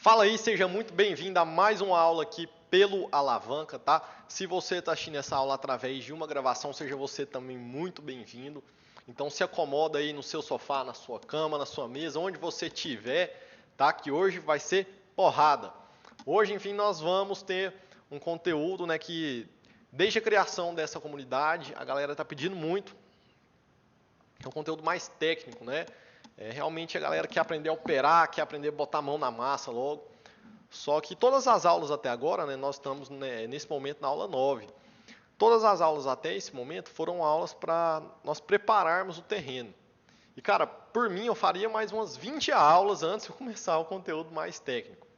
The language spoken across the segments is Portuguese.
Fala aí, seja muito bem-vindo a mais uma aula aqui pelo Alavanca, tá? Se você está assistindo essa aula através de uma gravação, seja você também muito bem-vindo. Então se acomoda aí no seu sofá, na sua cama, na sua mesa, onde você estiver, tá? Que hoje vai ser porrada. Hoje, enfim, nós vamos ter um conteúdo, né, que desde a criação dessa comunidade, a galera está pedindo muito. É um conteúdo mais técnico, né? Realmente a galera quer aprender a operar, quer aprender a botar a mão na massa logo. Só que todas as aulas até agora, né, nós estamos nesse momento na aula 9. Todas as aulas até esse momento foram aulas para nós prepararmos o terreno. E, cara, por mim eu faria mais umas 20 aulas antes de eu começar o conteúdo mais técnico.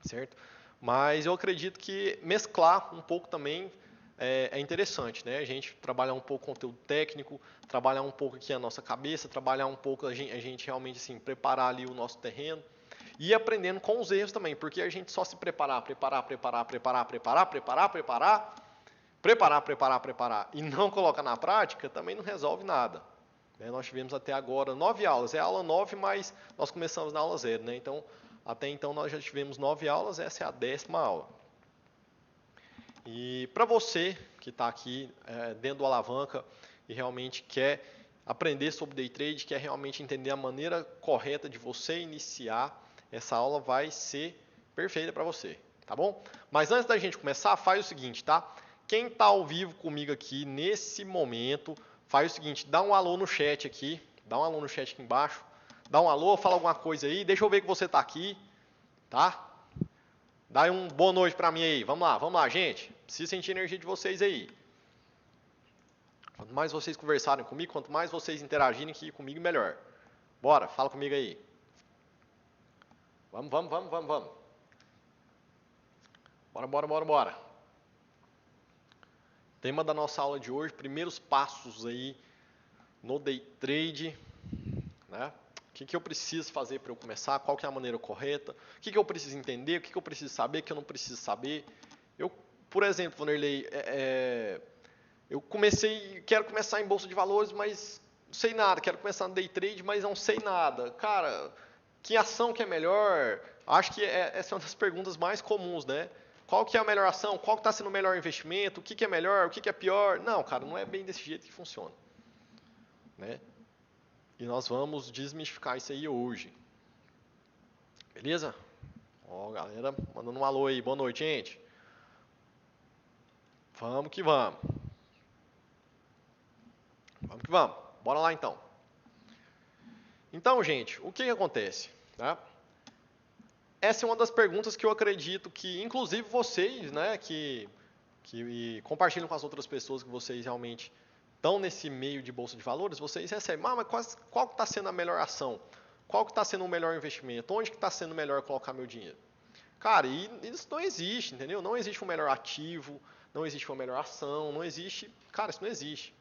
Certo? Mas eu acredito que mesclar um pouco também é interessante, né? A gente trabalhar um pouco o conteúdo técnico, trabalhar um pouco aqui a nossa cabeça, trabalhar um pouco a gente realmente assim, preparar ali o nosso terreno e aprendendo com os erros também, porque a gente só se preparar e não colocar na prática também não resolve nada. Nós tivemos até agora 9 aulas, é a aula 9, mas nós começamos na aula 0, né? Então, até então nós já tivemos 9 aulas, essa é a 10ª aula. E para você que está aqui dentro do Alavanca e realmente quer aprender sobre Day Trade, quer realmente entender a maneira correta de você iniciar, essa aula vai ser perfeita para você, tá bom? Mas antes da gente começar, faz o seguinte, tá? Quem está ao vivo comigo aqui nesse momento, faz o seguinte, dá um alô no chat aqui, dá um alô no chat aqui embaixo, dá um alô, fala alguma coisa aí, deixa eu ver que você está aqui, tá? Dá um boa noite para mim aí. Vamos lá, gente. Preciso sentir a energia de vocês aí. Quanto mais vocês conversarem comigo, quanto mais vocês interagirem aqui comigo, melhor. Bora, fala comigo aí. Vamos. Bora. Tema da nossa aula de hoje, primeiros passos aí no Day Trade, né? O que eu preciso fazer para eu começar? Qual que é a maneira correta? O que eu preciso entender? O que eu preciso saber? O que eu não preciso saber? Eu, por exemplo, Vanderlei, eu quero começar em bolsa de valores, mas não sei nada. Quero começar no day trade, mas não sei nada. Cara, que ação que é melhor? Acho que essa é uma das perguntas mais comuns, né? Qual que é a melhor ação? Qual que está sendo o melhor investimento? O que é melhor? O que é pior? Não, cara, não é bem desse jeito que funciona, né? E nós vamos desmistificar isso aí hoje. Beleza? Ó, galera, mandando um alô aí. Boa noite, gente. Vamos que vamos. Vamos que vamos. Bora lá, então. Então, gente, o que acontece? Tá? Essa é uma das perguntas que eu acredito que, inclusive vocês, né, que compartilham com as outras pessoas que vocês realmente estão nesse meio de bolsa de valores, vocês recebem, mas qual que está sendo a melhor ação? Qual que está sendo o melhor investimento? Onde que está sendo melhor colocar meu dinheiro? Cara, e isso não existe, entendeu? Não existe um melhor ativo, não existe uma melhor ação, não existe... Cara, isso não existe,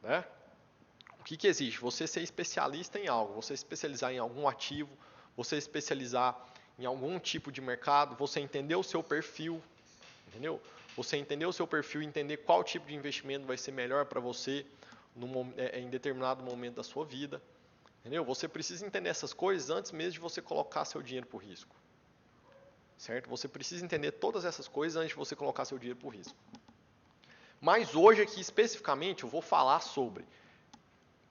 né? O que existe? Você ser especialista em algo, você especializar em algum ativo, você especializar em algum tipo de mercado, você entender o seu perfil, entendeu? Você entender o seu perfil, entender qual tipo de investimento vai ser melhor para você em determinado momento da sua vida, entendeu? Você precisa entender essas coisas antes mesmo de você colocar seu dinheiro por risco, certo? Você precisa entender todas essas coisas antes de você colocar seu dinheiro por risco. Mas hoje aqui especificamente eu vou falar sobre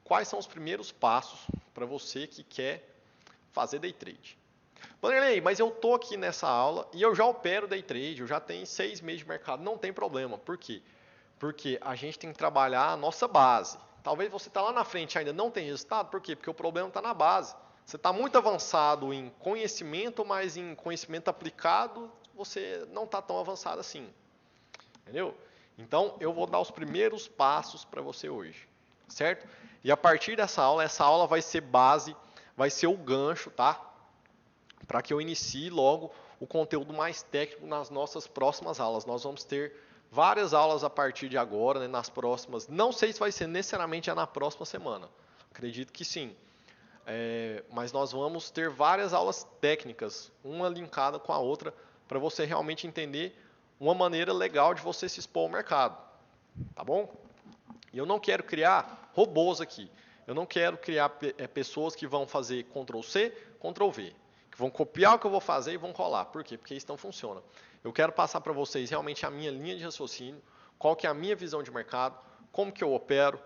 quais são os primeiros passos para você que quer fazer day trade. Vanderlei, mas eu estou aqui nessa aula e eu já opero day trade, eu já tenho 6 meses de mercado, não tem problema. Por quê? Porque a gente tem que trabalhar a nossa base. Talvez você está lá na frente e ainda não tem resultado, por quê? Porque o problema está na base. Você está muito avançado em conhecimento, mas em conhecimento aplicado você não está tão avançado assim. Entendeu? Então eu vou dar os primeiros passos para você hoje, certo? E a partir dessa aula, essa aula vai ser base, vai ser o gancho, tá? Para que eu inicie logo o conteúdo mais técnico nas nossas próximas aulas. Nós vamos ter várias aulas a partir de agora, né, nas próximas. Não sei se vai ser necessariamente já na próxima semana. Acredito que sim. Mas nós vamos ter várias aulas técnicas, uma linkada com a outra, para você realmente entender uma maneira legal de você se expor ao mercado. Tá bom? E eu não quero criar robôs aqui. Eu não quero criar pessoas que vão fazer Ctrl+C, Ctrl+V. que vão copiar o que eu vou fazer e vão colar. Por quê? Porque isso não funciona. Eu quero passar para vocês realmente a minha linha de raciocínio, qual que é a minha visão de mercado, como que eu opero,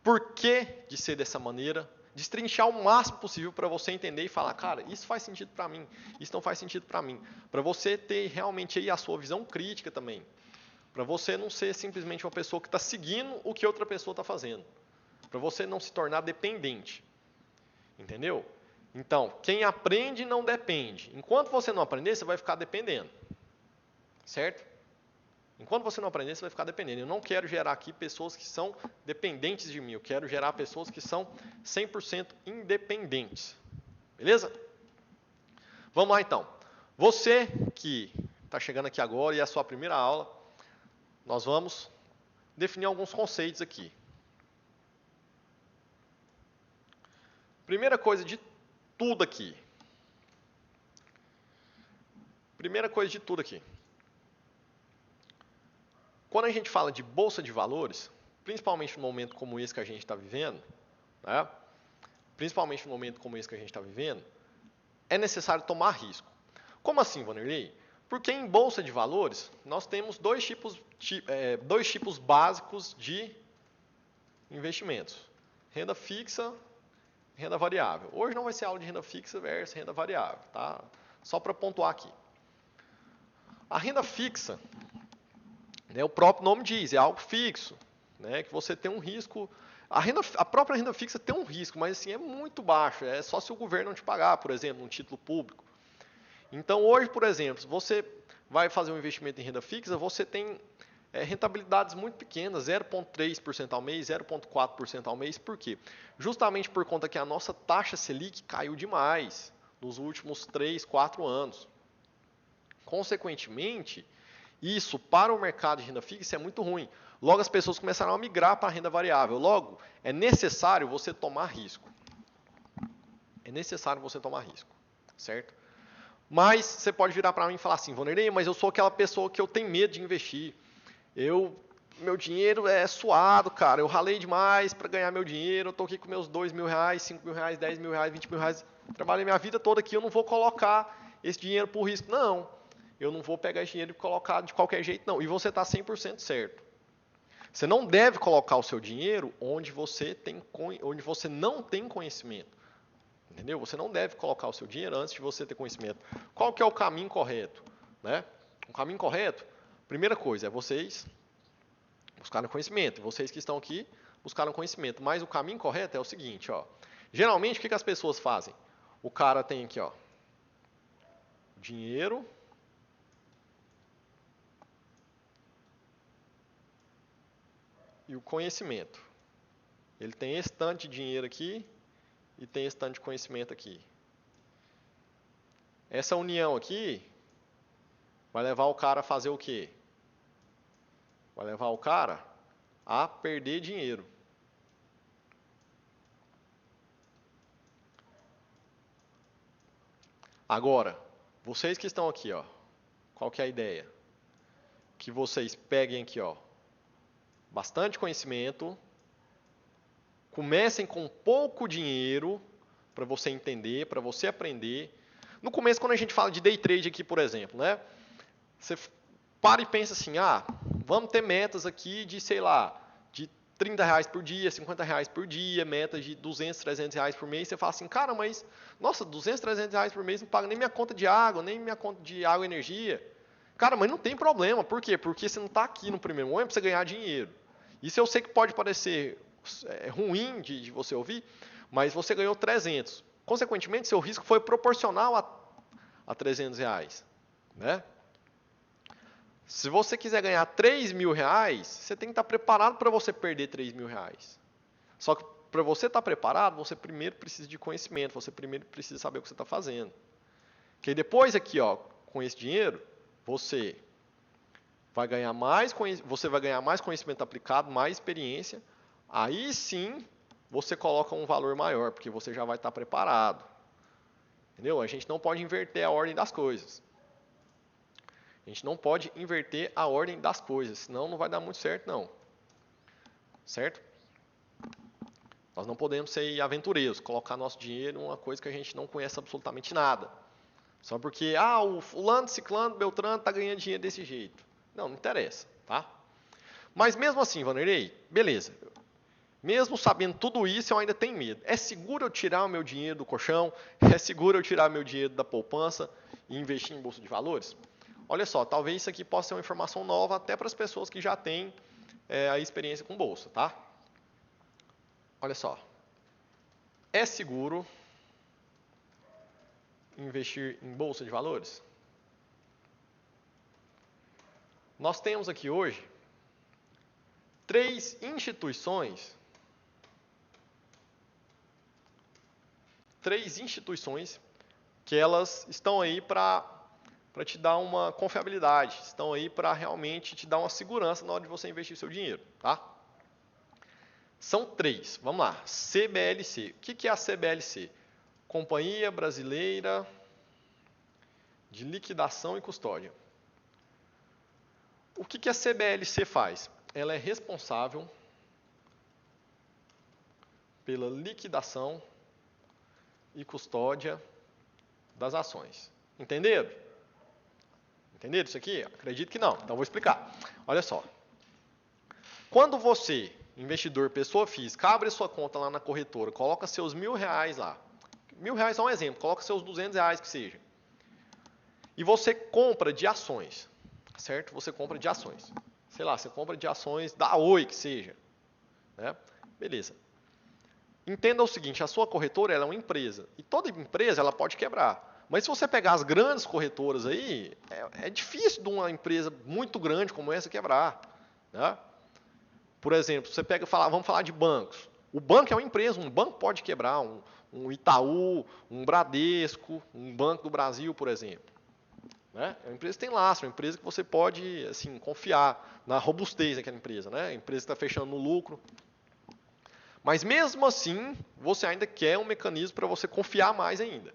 por que de ser dessa maneira, destrinchar o máximo possível para você entender e falar, cara, isso faz sentido para mim, isso não faz sentido para mim. Para você ter realmente aí a sua visão crítica também. Para você não ser simplesmente uma pessoa que está seguindo o que outra pessoa está fazendo. Para você não se tornar dependente. Entendeu? Então, quem aprende não depende. Enquanto você não aprender, você vai ficar dependendo. Certo? Enquanto você não aprender, você vai ficar dependendo. Eu não quero gerar aqui pessoas que são dependentes de mim. Eu quero gerar pessoas que são 100% independentes. Beleza? Vamos lá então. Você que está chegando aqui agora e é a sua primeira aula, nós vamos definir alguns conceitos aqui. Primeira coisa de tudo aqui. Quando a gente fala de bolsa de valores, principalmente num momento como esse que a gente está vivendo, né? É necessário tomar risco. Como assim, Vanderlei? Porque em bolsa de valores, nós temos dois tipos básicos de investimentos. Renda fixa e renda variável. Hoje não vai ser aula de renda fixa versus renda variável, tá? Só para pontuar aqui. A renda fixa, né, o próprio nome diz, é algo fixo, né, que você tem um risco. A própria renda fixa tem um risco, mas assim, é muito baixo. É só se o governo não te pagar, por exemplo, um título público. Então, hoje, por exemplo, se você vai fazer um investimento em renda fixa, você tem rentabilidades muito pequenas, 0,3% ao mês, 0,4% ao mês. Por quê? Justamente por conta que a nossa taxa Selic caiu demais nos últimos 3, 4 anos. Consequentemente, isso para o mercado de renda fixa é muito ruim. Logo, as pessoas começaram a migrar para a renda variável. Logo, é necessário você tomar risco. Certo? Mas você pode virar para mim e falar assim, Vanderlei, mas eu sou aquela pessoa que eu tenho medo de investir. Meu dinheiro é suado, cara. Eu ralei demais para ganhar meu dinheiro. Eu estou aqui com meus R$2.000, R$5.000, R$10.000, R$20.000. Trabalhei minha vida toda aqui, eu não vou colocar esse dinheiro por risco. Não, eu não vou pegar esse dinheiro e colocar de qualquer jeito, não. E você está 100% certo. Você não deve colocar o seu dinheiro onde você não tem conhecimento. Entendeu? Você não deve colocar o seu dinheiro antes de você ter conhecimento. Qual que é o caminho correto? Né? O caminho correto, primeira coisa, é vocês buscarem conhecimento. Vocês que estão aqui buscaram conhecimento. Mas o caminho correto é o seguinte, ó. Geralmente, o que as pessoas fazem? O cara tem aqui, ó, dinheiro e o conhecimento. Ele tem esse tanto de dinheiro aqui e tem esse tanto de conhecimento aqui. Essa união aqui vai levar o cara a fazer o quê? Vai levar o cara a perder dinheiro. Agora, vocês que estão aqui, ó, qual que é a ideia? Que vocês peguem aqui, ó, bastante conhecimento, comecem com pouco dinheiro para você entender, para você aprender. No começo, quando a gente fala de day trade aqui, por exemplo, né? Você para e pensa assim, vamos ter metas aqui de, sei lá, de R$30 por dia, R$50 por dia, metas de R$200, R$300 por mês. Você fala assim, cara, mas, nossa, R$200, R$300 por mês não paga nem minha conta de água, nem minha conta de água e energia. Cara, mas não tem problema. Por quê? Porque você não está aqui no primeiro momento para você ganhar dinheiro. Isso eu sei que pode parecer ruim de você ouvir, mas você ganhou 300. Consequentemente, seu risco foi proporcional a R$300. Né? Se você quiser ganhar R$3.000, você tem que estar preparado para você perder R$3.000. Só que para você estar preparado, você primeiro precisa de conhecimento, você primeiro precisa saber o que você está fazendo. Porque depois aqui, ó, com esse dinheiro, você vai ganhar mais conhecimento aplicado, mais experiência. Aí sim, você coloca um valor maior, porque você já vai estar preparado. Entendeu? A gente não pode inverter a ordem das coisas. Senão não vai dar muito certo, não. Certo? Nós não podemos ser aventureiros, colocar nosso dinheiro em uma coisa que a gente não conhece absolutamente nada. Só porque, o fulano, ciclano, beltrano está ganhando dinheiro desse jeito. Não interessa, tá? Mas mesmo assim, Vanderlei, beleza. Mesmo sabendo tudo isso, eu ainda tenho medo. É seguro eu tirar o meu dinheiro do colchão? É seguro eu tirar meu dinheiro da poupança e investir em bolsa de valores? Olha só, talvez isso aqui possa ser uma informação nova até para as pessoas que já têm a experiência com bolsa, tá? Olha só. É seguro investir em bolsa de valores? Nós temos aqui hoje 3 instituições que elas estão aí para te dar uma confiabilidade, estão aí para realmente te dar uma segurança na hora de você investir seu dinheiro, tá? São 3, vamos lá. CBLC. O que é a CBLC? Companhia Brasileira de Liquidação e Custódia. O que a CBLC faz? Ela é responsável pela liquidação e custódia das ações. Entenderam? Entenderam isso aqui? Acredito que não, então vou explicar. Olha só. Quando você, investidor, pessoa física, abre sua conta lá na corretora, coloca seus R$1.000 lá. R$1.000 é um exemplo, coloca seus R$200 que seja. E você compra de ações, certo? Você compra de ações. Sei lá, você compra de ações da Oi que seja. Né? Beleza. Entenda o seguinte, a sua corretora ela é uma empresa. E toda empresa ela pode quebrar. Mas se você pegar as grandes corretoras aí, é difícil de uma empresa muito grande como essa quebrar. Né? Por exemplo, você pega e fala, vamos falar de bancos. O banco é uma empresa, um banco pode quebrar, um Itaú, um Bradesco, um Banco do Brasil, por exemplo. Né? É uma empresa que tem lastro, é uma empresa que você pode assim, confiar na robustez daquela empresa. Né? A empresa está fechando no lucro. Mas mesmo assim, você ainda quer um mecanismo para você confiar mais ainda.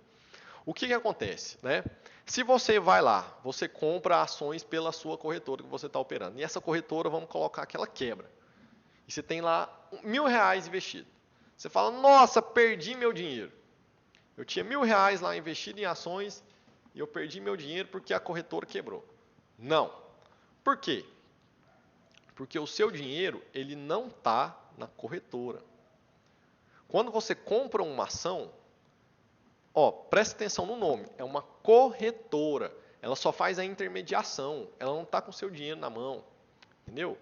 O que acontece? Né? Se você vai lá, você compra ações pela sua corretora que você está operando. E essa corretora, vamos colocar que ela quebra. E você tem lá R$1.000 investido. Você fala, nossa, perdi meu dinheiro. Eu tinha R$1.000 lá investido em ações e eu perdi meu dinheiro porque a corretora quebrou. Não. Por quê? Porque o seu dinheiro ele não está na corretora. Quando você compra uma ação, presta atenção no nome, é uma corretora. Ela só faz a intermediação, ela não está com o seu dinheiro na mão. Entendeu?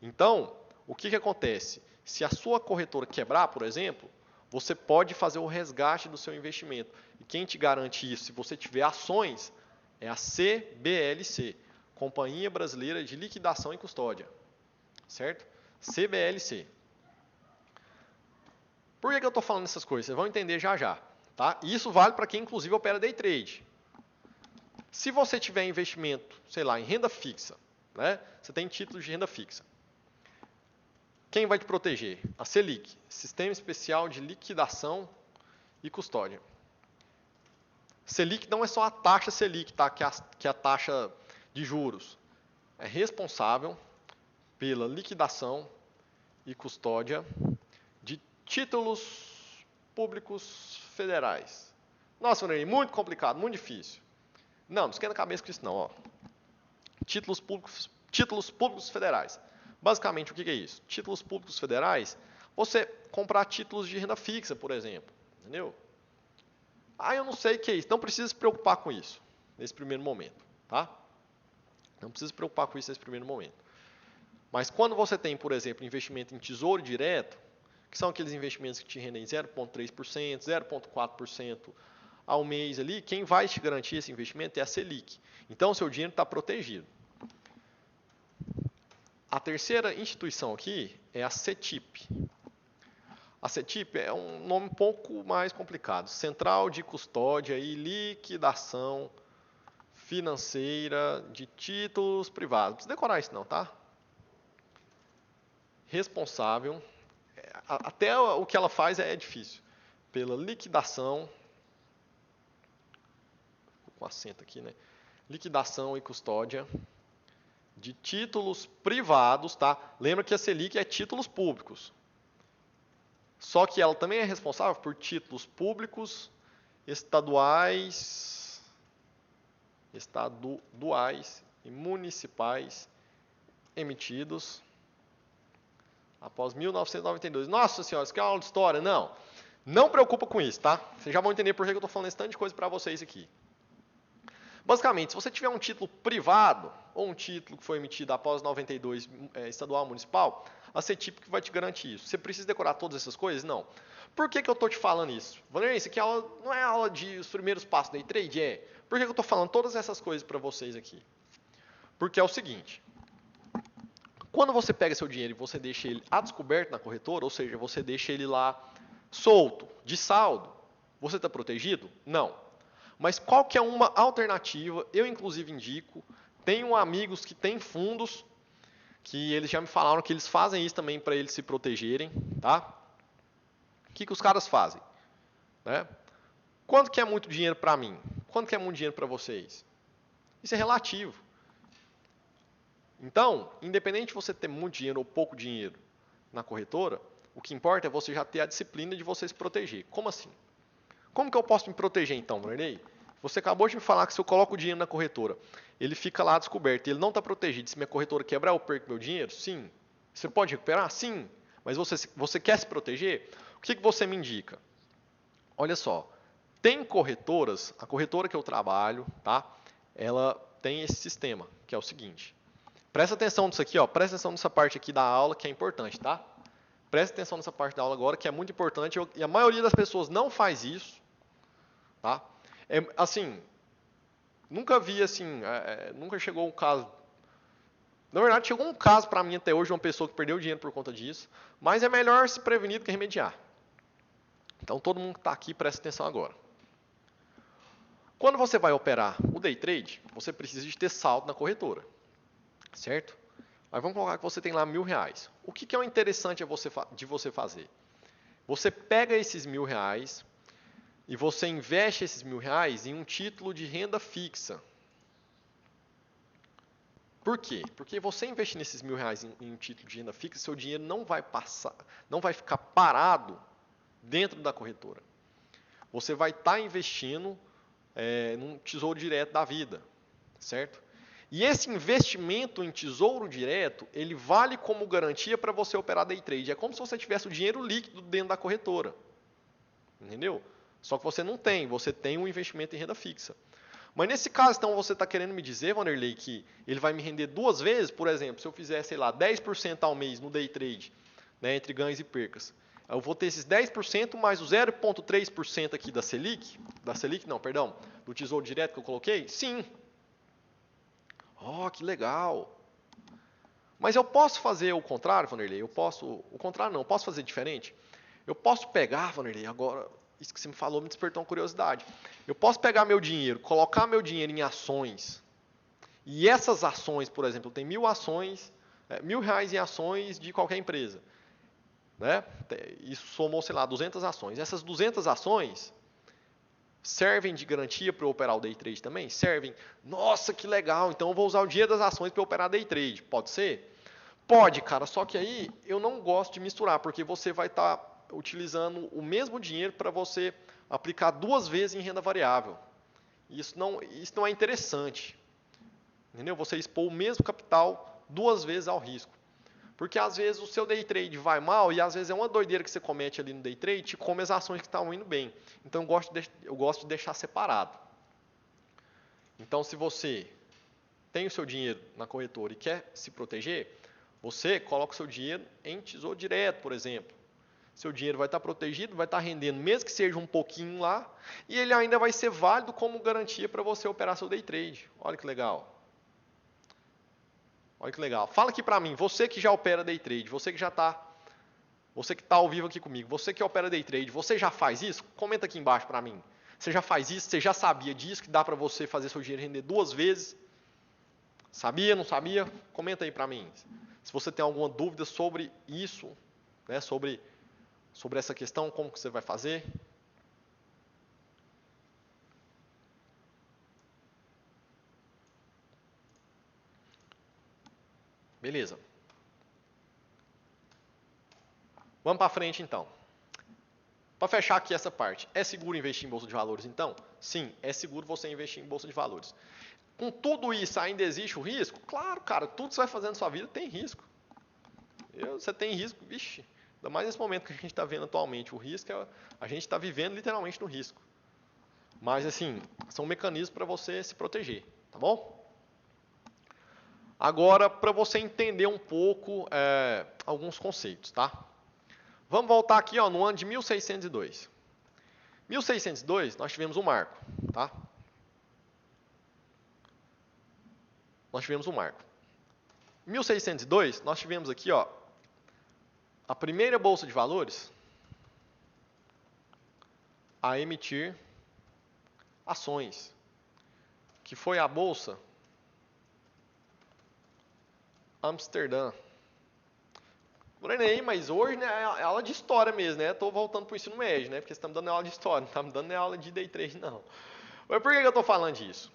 Então, o que acontece? Se a sua corretora quebrar, por exemplo, você pode fazer o resgate do seu investimento. E quem te garante isso, se você tiver ações, é a CBLC, Companhia Brasileira de Liquidação e Custódia. Certo? CBLC. Por que eu estou falando essas coisas? Vocês vão entender já já. Tá? E isso vale para quem, inclusive, opera day trade. Se você tiver investimento, sei lá, em renda fixa, né? Você tem títulos de renda fixa. Quem vai te proteger? A Selic, Sistema Especial de Liquidação e Custódia. Selic não é só a taxa Selic, tá? que é a taxa de juros. É responsável pela liquidação e custódia de títulos públicos federais. Nossa, Vanderlei, muito complicado, muito difícil. Não esquenta a cabeça com isso não. Ó. Títulos públicos federais. Basicamente, o que é isso? Títulos públicos federais, você comprar títulos de renda fixa, por exemplo. Entendeu? Eu não sei o que é isso. Não precisa se preocupar com isso nesse primeiro momento. Tá? Não precisa se preocupar com isso nesse primeiro momento. Mas quando você tem, por exemplo, investimento em tesouro direto, que são aqueles investimentos que te rendem 0,3%, 0,4% ao mês ali, quem vai te garantir esse investimento é a Selic. Então, o seu dinheiro está protegido. A terceira instituição aqui é a CETIP. A CETIP é um nome um pouco mais complicado. Central de Custódia e Liquidação Financeira de Títulos Privados. Não precisa decorar isso não, tá? Responsável, até o que ela faz é difícil, pela liquidação, com acento aqui, né? Liquidação e custódia de títulos privados, tá? Lembra que a Selic é títulos públicos. Só que ela também é responsável por títulos públicos, estaduais e municipais emitidos após 1992. Nossa senhora, isso aqui é uma aula de história? Não. Não preocupa com isso, tá? Vocês já vão entender por que eu estou falando esse tanto de coisa para vocês aqui. Basicamente, se você tiver um título privado ou um título que foi emitido após 92 estadual municipal, a CETIP vai te garantir isso. Você precisa decorar todas essas coisas? Não. Por que eu estou te falando isso? Valer, isso aqui não é aula de os primeiros passos da day trade? É. Por que eu estou falando todas essas coisas para vocês aqui? Porque é o seguinte. Quando você pega seu dinheiro e você deixa ele a descoberto na corretora, ou seja, você deixa ele lá solto, de saldo, você está protegido? Não. Mas qual que é uma alternativa? Eu, inclusive, indico. Tenho amigos que têm fundos, que eles já me falaram que eles fazem isso também para eles se protegerem, tá? O que os caras fazem? Né? Quanto que é muito dinheiro para mim? Quanto que é muito dinheiro para vocês? Isso é relativo. Então, independente de você ter muito dinheiro ou pouco dinheiro na corretora, o que importa é você já ter a disciplina de você se proteger. Como assim? Como que eu posso me proteger então, Varney? Você acabou de me falar que se eu coloco o dinheiro na corretora, ele fica lá descoberto, ele não está protegido. Se minha corretora quebrar, eu perco meu dinheiro? Sim. Você pode recuperar? Sim. Mas você quer se proteger? O que você me indica? Olha só, tem corretoras, a corretora que eu trabalho, tá? Ela tem esse sistema, que é o seguinte. Presta atenção nisso aqui, ó. Presta atenção nessa parte aqui da aula, que é importante, tá? Presta atenção nessa parte da aula agora, que é muito importante. E a maioria das pessoas não faz isso, tá? Assim, nunca vi assim, nunca chegou um caso. Na verdade, chegou um caso para mim até hoje de uma pessoa que perdeu dinheiro por conta disso, mas é melhor se prevenir do que remediar. Então, todo mundo que está aqui, presta atenção agora. Quando você vai operar o day trade, você precisa de ter saldo na corretora, certo? Mas vamos colocar que você tem lá R$1.000. O que é o interessante de você fazer? Você pega esses R$1.000 e você investe esses R$1.000 em um título de renda fixa. Por quê? Porque você investir nesses R$1.000 em um título de renda fixa, seu dinheiro não vai ficar parado dentro da corretora. Você vai estar investindo num tesouro direto da vida, certo? E esse investimento em tesouro direto, ele vale como garantia para você operar day trade. É como se você tivesse o dinheiro líquido dentro da corretora. Entendeu? Só que você não tem, você tem um investimento em renda fixa. Mas nesse caso, então, você está querendo me dizer, Vanderlei, que ele vai me render 2 vezes? Por exemplo, se eu fizer, sei lá, 10% ao mês no day trade, né, entre ganhos e percas, eu vou ter esses 10% mais o 0,3% aqui da Selic, do Tesouro Direto que eu coloquei? Sim. Oh, que legal. Mas eu posso fazer o contrário, Vanderlei? Eu posso fazer diferente? Eu posso pegar, Vanderlei, agora, isso que você me falou me despertou uma curiosidade. Eu posso pegar meu dinheiro, colocar meu dinheiro em ações, e essas ações, por exemplo, tem 1.000 ações, R$1.000 em ações de qualquer empresa. Né? Isso somou, sei lá, 200 ações. Essas 200 ações servem de garantia para eu operar o day trade também? Servem. Nossa, que legal, então eu vou usar o dinheiro das ações para operar day trade. Pode ser? Pode, cara, só que aí eu não gosto de misturar, porque você vai estar utilizando o mesmo dinheiro para você aplicar 2 vezes em renda variável. Isso não é interessante. Entendeu? Você expor o mesmo capital 2 vezes ao risco. Porque às vezes o seu day trade vai mal e às vezes é uma doideira que você comete ali no day trade, te come as ações que estavam indo bem. Então eu gosto de deixar separado. Então se você tem o seu dinheiro na corretora e quer se proteger, você coloca o seu dinheiro em tesouro direto, por exemplo. Seu dinheiro vai estar protegido, vai estar rendendo, mesmo que seja um pouquinho lá, e ele ainda vai ser válido como garantia para você operar seu day trade. Olha que legal. Olha que legal. Fala aqui para mim, você que já opera day trade, você que está ao vivo aqui comigo, você que opera day trade, você já faz isso? Comenta aqui embaixo para mim. Você já faz isso? Você já sabia disso, que dá para você fazer seu dinheiro render 2 vezes? Sabia, não sabia? Comenta aí para mim. Se você tem alguma dúvida sobre isso, né, sobre essa questão, como que você vai fazer. Beleza. Vamos para frente então. Para fechar aqui essa parte, é seguro investir em bolsa de valores então? Sim, é seguro você investir em bolsa de valores. Com tudo isso ainda existe o risco? Claro, cara, tudo que você vai fazer na sua vida tem risco. Você tem risco, vixe, ainda mais nesse momento que a gente está vendo atualmente. O risco a gente está vivendo literalmente no risco. Mas assim, são mecanismos para você se proteger, tá bom? Agora, para você entender um pouco alguns conceitos, tá? Vamos voltar aqui ó, no ano de 1602. 1602, nós tivemos um marco, tá? Nós tivemos um marco. Em 1602, nós tivemos aqui ó, a primeira bolsa de valores a emitir ações, que foi a bolsa Amsterdã. Aí, mas hoje né, é aula de história mesmo, né? Estou voltando para o ensino médio, né? Porque você está me dando aula de história, não está me dando aula de day trade, não. Mas por que eu estou falando disso?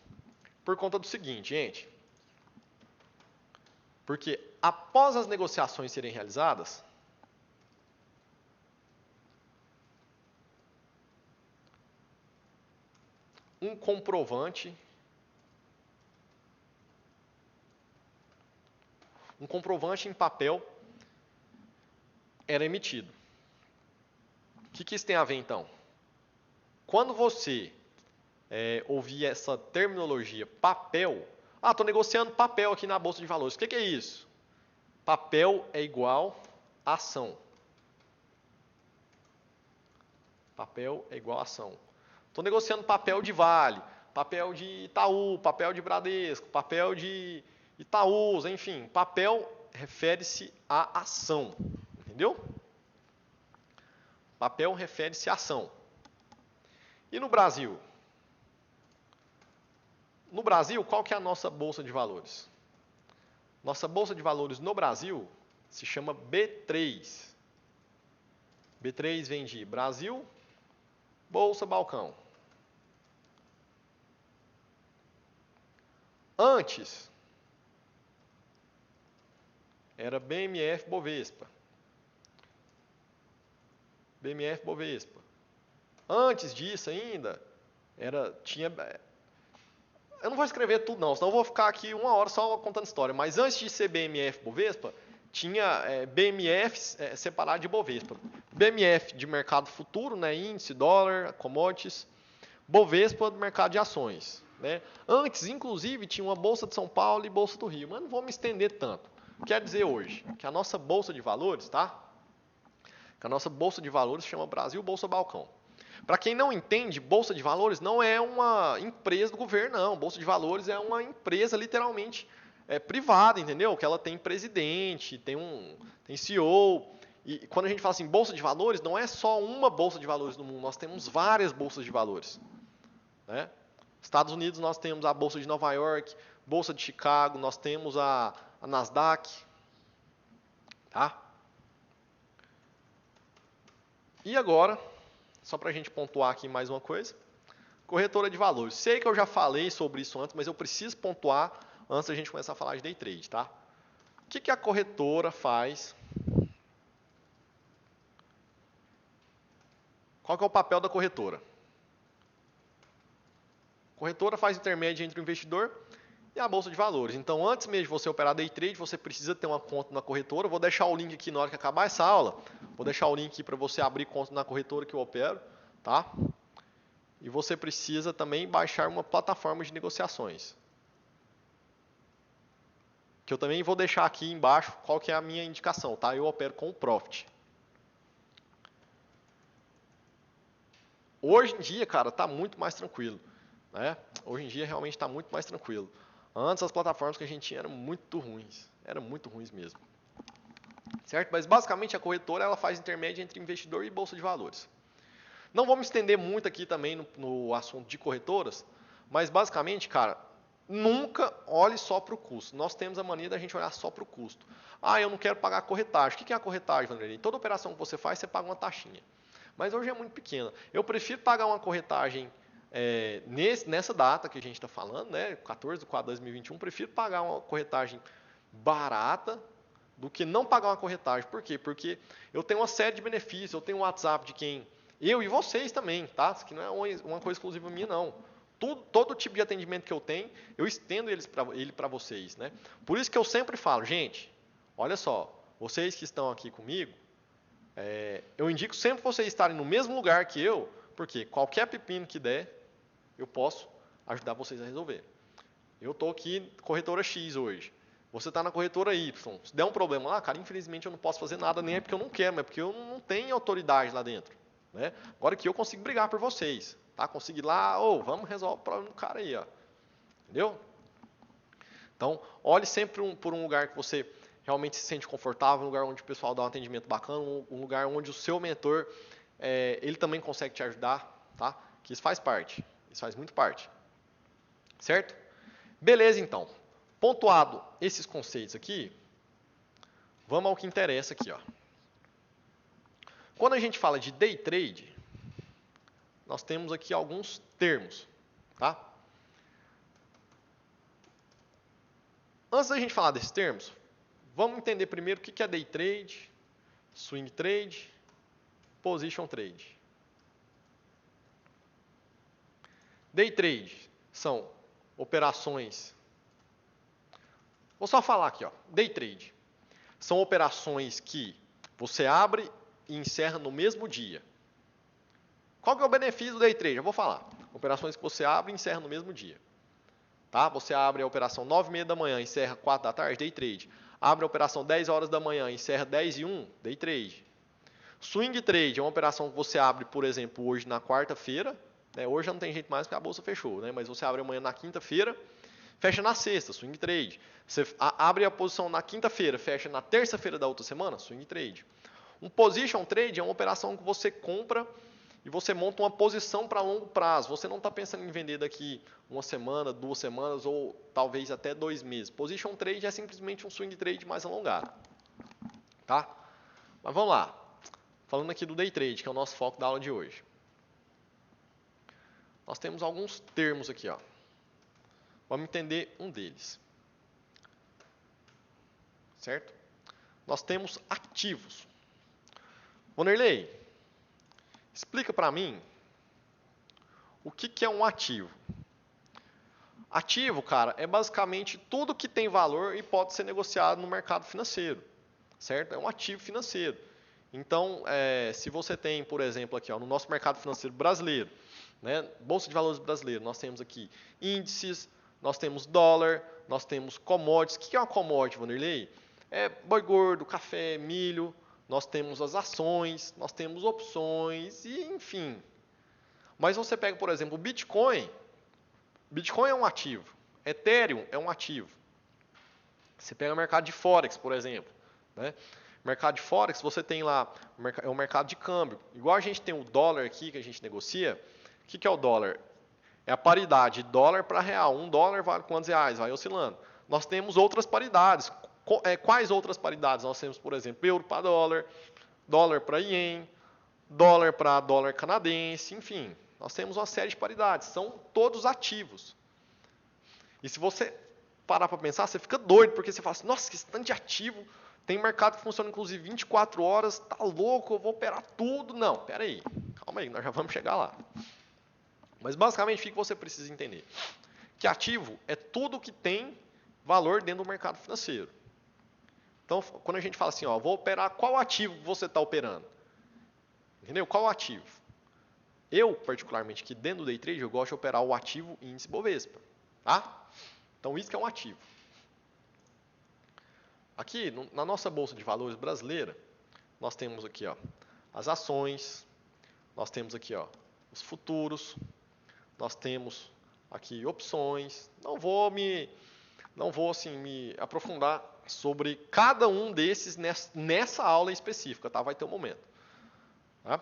Por conta do seguinte, gente. Porque após as negociações serem realizadas, um comprovante em papel era emitido. O que isso tem a ver, então? Quando você ouvir essa terminologia papel, estou negociando papel aqui na Bolsa de Valores. O que é isso? Papel é igual a ação. Papel é igual a ação. Estou negociando papel de Vale, papel de Itaú, papel de Bradesco, papel de Itaúsa, enfim. Papel refere-se à ação. Entendeu? Papel refere-se à ação. E no Brasil? No Brasil, qual que é a nossa Bolsa de Valores? Nossa Bolsa de Valores no Brasil se chama B3. B3 vem de Brasil, Bolsa Balcão. Antes, era BMF Bovespa. BMF Bovespa. Antes disso ainda, tinha... Eu não vou escrever tudo não, senão eu vou ficar aqui uma hora só contando história. Mas antes de ser BMF Bovespa, tinha BMF separado de Bovespa. BMF de mercado futuro, né, índice, dólar, commodities. Bovespa do mercado de ações. Né? Antes, inclusive, tinha uma Bolsa de São Paulo e Bolsa do Rio. Mas não vou me estender tanto. Quer dizer hoje que a nossa Bolsa de Valores, tá? Que a nossa Bolsa de Valores chama Brasil Bolsa Balcão. Para quem não entende, Bolsa de Valores não é uma empresa do governo, não. Bolsa de Valores é uma empresa literalmente privada, entendeu? Que ela tem presidente, tem CEO. E quando a gente fala assim, Bolsa de Valores, não é só uma Bolsa de Valores no mundo, nós temos várias Bolsas de Valores. Né? Estados Unidos nós temos a Bolsa de Nova York, Bolsa de Chicago, nós temos a Nasdaq. Tá? E agora, só para a gente pontuar aqui mais uma coisa, corretora de valores. Sei que eu já falei sobre isso antes, mas eu preciso pontuar antes da gente começar a falar de day trade. Tá? O que a corretora faz? Qual que é o papel da corretora? A corretora faz intermédio entre o investidor e a bolsa de valores. Então, antes mesmo de você operar day trade, você precisa ter uma conta na corretora. Eu vou deixar o link aqui na hora que acabar essa aula. Vou deixar o link aqui para você abrir conta na corretora que eu opero, tá? E você precisa também baixar uma plataforma de negociações. Que eu também vou deixar aqui embaixo qual que é a minha indicação, tá? Eu opero com o Profit. Hoje em dia, cara, tá muito mais tranquilo. Né? Hoje em dia realmente está muito mais tranquilo. Antes as plataformas que a gente tinha eram muito ruins. Eram muito ruins mesmo. Certo? Mas basicamente a corretora ela faz intermédio entre investidor e bolsa de valores. Não vou me estender muito aqui também no assunto de corretoras, mas basicamente, cara, nunca olhe só para o custo. Nós temos a mania da gente olhar só para o custo. Eu não quero pagar a corretagem. O que é a corretagem, Vanderlei? Toda operação que você faz, você paga uma taxinha. Mas hoje é muito pequena. Eu prefiro pagar uma corretagem nessa data que a gente está falando, né, 14 de 4 de 2021, prefiro pagar uma corretagem barata do que não pagar uma corretagem. Por quê? Porque eu tenho uma série de benefícios. Eu tenho o WhatsApp de quem Eu e vocês também, tá? Isso aqui não é uma coisa exclusiva minha, não. Todo tipo de atendimento que eu tenho, eu estendo ele para vocês, né? Por isso que eu sempre falo, gente, olha só, vocês que estão aqui comigo, eu indico sempre vocês estarem no mesmo lugar que eu, porque qualquer pepino que der, eu posso ajudar vocês a resolver. Eu estou aqui corretora X hoje. Você está na corretora Y. Se der um problema lá, cara, infelizmente eu não posso fazer nada, nem é porque eu não quero, mas é porque eu não tenho autoridade lá dentro. Né? Agora que eu consigo brigar por vocês. Tá? Consigo ir lá, vamos resolver o problema do cara aí. Ó. Entendeu? Então, olhe sempre por um lugar que você realmente se sente confortável, um lugar onde o pessoal dá um atendimento bacana, um lugar onde o seu mentor, ele também consegue te ajudar, tá? Que isso faz parte, isso faz muito parte. Certo? Beleza, então. Pontuado esses conceitos aqui, vamos ao que interessa aqui. Ó. Quando a gente fala de day trade, nós temos aqui alguns termos. Tá? Antes da gente falar desses termos, vamos entender primeiro o que é day trade, swing trade, position trade. Day trade são operações. Vou só falar aqui, ó. Day trade são operações que você abre e encerra no mesmo dia. Qual que é o benefício do day trade? Eu vou falar. Operações que você abre e encerra no mesmo dia. Tá? Você abre a operação 9h30 da manhã, encerra 4 da tarde, day trade. Abre a operação 10 horas da manhã, encerra 10h01, day trade. Swing trade é uma operação que você abre, por exemplo, hoje na quarta-feira. Né? Hoje já não tem jeito mais porque a bolsa fechou, né? Mas você abre amanhã na quinta-feira, fecha na sexta, swing trade. Você abre a posição na quinta-feira, fecha na terça-feira da outra semana, swing trade. Um position trade é uma operação que você compra e você monta uma posição para longo prazo. Você não está pensando em vender daqui uma semana, 2 semanas ou talvez até 2 meses. Position trade é simplesmente um swing trade mais alongado. Tá? Mas vamos lá. Falando aqui do day trade, que é o nosso foco da aula de hoje. Nós temos alguns termos aqui. Ó. Vamos entender um deles. Certo? Nós temos ativos. Wanderlei, explica para mim o que é um ativo. Ativo, cara, é basicamente tudo que tem valor e pode ser negociado no mercado financeiro. Certo? É um ativo financeiro. Então, se você tem, por exemplo, aqui ó, no nosso mercado financeiro brasileiro, né, Bolsa de Valores brasileiro, nós temos aqui índices, nós temos dólar, nós temos commodities. O que é uma commodity, Wanderlei? É boi gordo, café, milho, nós temos as ações, nós temos opções, e enfim. Mas você pega, por exemplo, o Bitcoin. Bitcoin é um ativo. Ethereum é um ativo. Você pega o mercado de Forex, por exemplo. Né? Mercado de Forex, você tem lá, é um mercado de câmbio. Igual a gente tem o dólar aqui que a gente negocia. O que é o dólar? É a paridade dólar para real. $1 vale quantos reais? Vai oscilando. Nós temos outras paridades. Quais outras paridades? Nós temos, por exemplo, euro para dólar, dólar para ien, dólar para dólar canadense, enfim. Nós temos uma série de paridades. São todos ativos. E se você parar para pensar, você fica doido, porque você fala assim, nossa, que tanto de ativo. Tem mercado que funciona, inclusive, 24 horas. Tá louco, eu vou operar tudo. Não, pera aí. Calma aí, nós já vamos chegar lá. Mas, basicamente, o que você precisa entender? Que ativo é tudo que tem valor dentro do mercado financeiro. Então, quando a gente fala assim, ó, vou operar, qual ativo você está operando? Entendeu? Qual ativo? Eu, particularmente, que dentro do day trade, eu gosto de operar o ativo índice Bovespa. Tá? Então, isso que é um ativo. Aqui, na nossa Bolsa de Valores brasileira, nós temos aqui ó, as ações, nós temos aqui ó, os futuros, nós temos aqui opções. Não vou assim, me aprofundar sobre cada um desses nessa aula específica, tá? Vai ter um momento. Tá?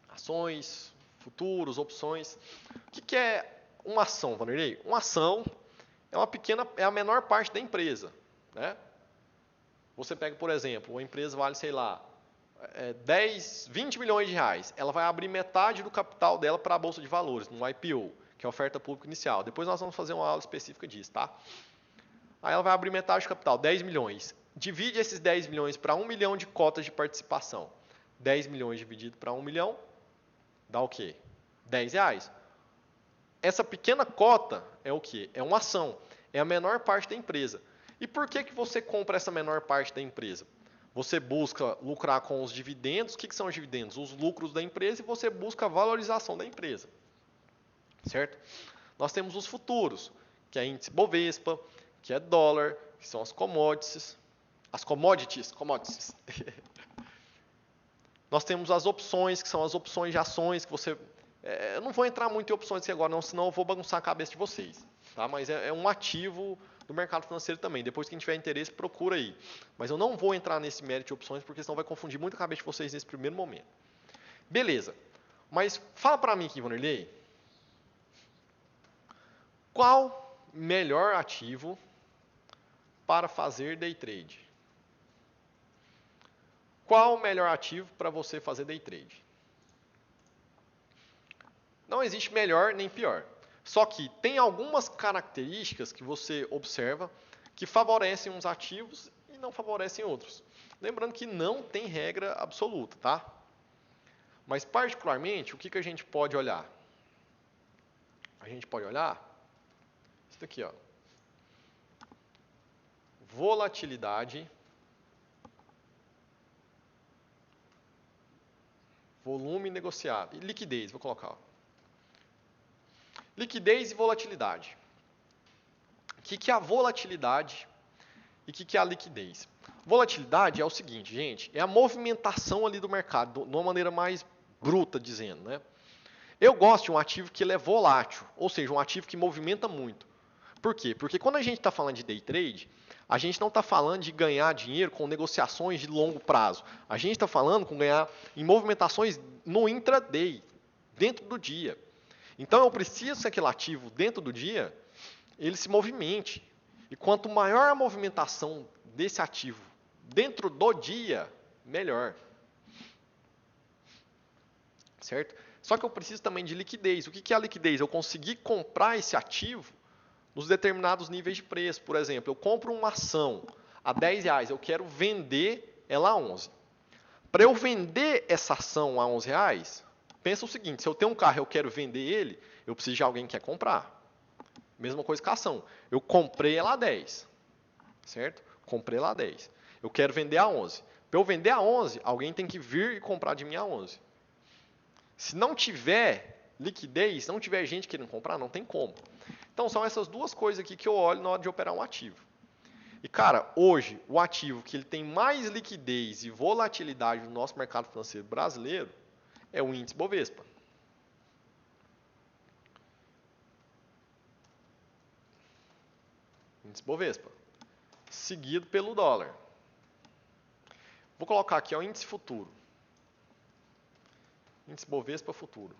Ações, futuros, opções. O que é uma ação, Vanderlei? Uma ação é a menor parte da empresa. Né? Você pega, por exemplo, uma empresa vale, sei lá, 20 milhões de reais. Ela vai abrir metade do capital dela para a Bolsa de Valores, no IPO, que é a oferta pública inicial. Depois nós vamos fazer uma aula específica disso, tá? Aí ela vai abrir metade do capital, 10 milhões. Divide esses 10 milhões para 1 milhão de cotas de participação. 10 milhões dividido para 1 milhão, Dá o quê? R$ 10. Essa pequena cota é o quê? É uma ação. É a menor parte da empresa. E por que você compra essa menor parte da empresa? Você busca lucrar com os dividendos. O que são os dividendos? Os lucros da empresa, e você busca a valorização da empresa. Certo? Nós temos os futuros, que é índice Bovespa, que é dólar, que são as commodities. As commodities. Nós temos as opções, que são as opções de ações, que você... eu não vou entrar muito em opções aqui agora, não, senão eu vou bagunçar a cabeça de vocês. Tá? Mas é um ativo do mercado financeiro também. Depois, quem tiver interesse, procura aí. Mas eu não vou entrar nesse mérito de opções, porque senão vai confundir muito a cabeça de vocês nesse primeiro momento. Beleza. Mas fala para mim aqui, Vanderlei. Qual melhor ativo para fazer day trade? Qual o melhor ativo para você fazer day trade? Não existe melhor nem pior. Só que tem algumas características que você observa que favorecem uns ativos e não favorecem outros. Lembrando que não tem regra absoluta, tá? Mas particularmente, o que a gente pode olhar? A gente pode olhar isso daqui, ó. Volatilidade, volume negociado e liquidez, vou colocar, ó. Liquidez e volatilidade. O que é a volatilidade e o que é a liquidez? Volatilidade é o seguinte, gente, é a movimentação ali do mercado, de uma maneira mais bruta dizendo, né? Eu gosto de um ativo que ele é volátil, ou seja, um ativo que movimenta muito. Por quê? Porque quando a gente está falando de day trade, a gente não está falando de ganhar dinheiro com negociações de longo prazo. A gente está falando com ganhar em movimentações no intraday, dentro do dia. Então eu preciso que aquele ativo dentro do dia, ele se movimente. E quanto maior a movimentação desse ativo dentro do dia, melhor. Certo? Só que eu preciso também de liquidez. O que é a liquidez? Eu conseguir comprar esse ativo nos determinados níveis de preço. Por exemplo, eu compro uma ação a R$10, eu quero vender ela a 11. Para eu vender essa ação a R$11, pensa o seguinte, se eu tenho um carro e eu quero vender ele, eu preciso de alguém que quer comprar. Mesma coisa com a ação. Eu comprei ela a 10, certo? Comprei ela a 10. Eu quero vender a 11. Para eu vender a 11, alguém tem que vir e comprar de mim a 11. Se não tiver liquidez, não tiver gente querendo comprar, não tem como. Então, são essas duas coisas aqui que eu olho na hora de operar um ativo. E, cara, hoje, o ativo que ele tem mais liquidez e volatilidade no nosso mercado financeiro brasileiro é o índice Bovespa. Índice Bovespa. Seguido pelo dólar. Vou colocar aqui o índice futuro. Índice Bovespa futuro.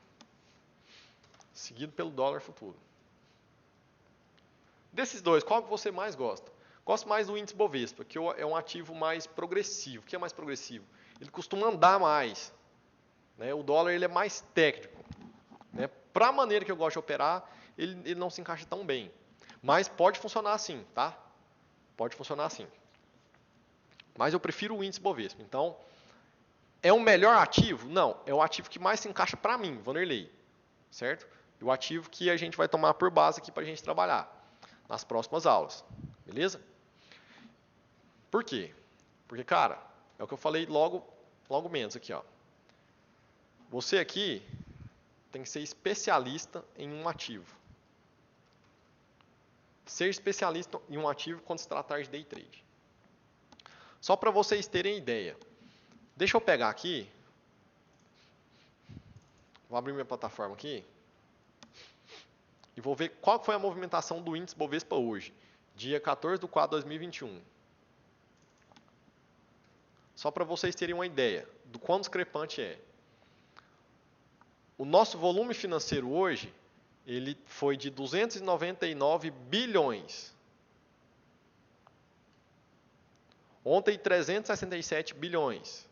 Seguido pelo dólar futuro. Desses dois, qual que você mais gosta? Gosto mais do índice Bovespa, que é um ativo mais progressivo. O que é mais progressivo? Ele costuma andar mais. Né? O dólar ele é mais técnico. Né? Para a maneira que eu gosto de operar, ele não se encaixa tão bem. Mas pode funcionar assim, tá? Pode funcionar assim. Mas eu prefiro o índice Bovespa. Então, é um melhor ativo? Não. É o ativo que mais se encaixa para mim, Vanderlei. Certo? E o ativo que a gente vai tomar por base aqui para a gente trabalhar nas próximas aulas. Beleza? Por quê? Porque, cara, é o que eu falei logo menos aqui, ó. Você aqui tem que ser especialista em um ativo. Ser especialista em um ativo quando se tratar de day trade. Só para vocês terem ideia. Deixa eu pegar aqui. Vou abrir minha plataforma aqui. E vou ver qual foi a movimentação do índice Bovespa hoje. Dia 14/4/2021. Só para vocês terem uma ideia do quão discrepante é. O nosso volume financeiro hoje, ele foi de 299 bilhões. Ontem, 367 bilhões.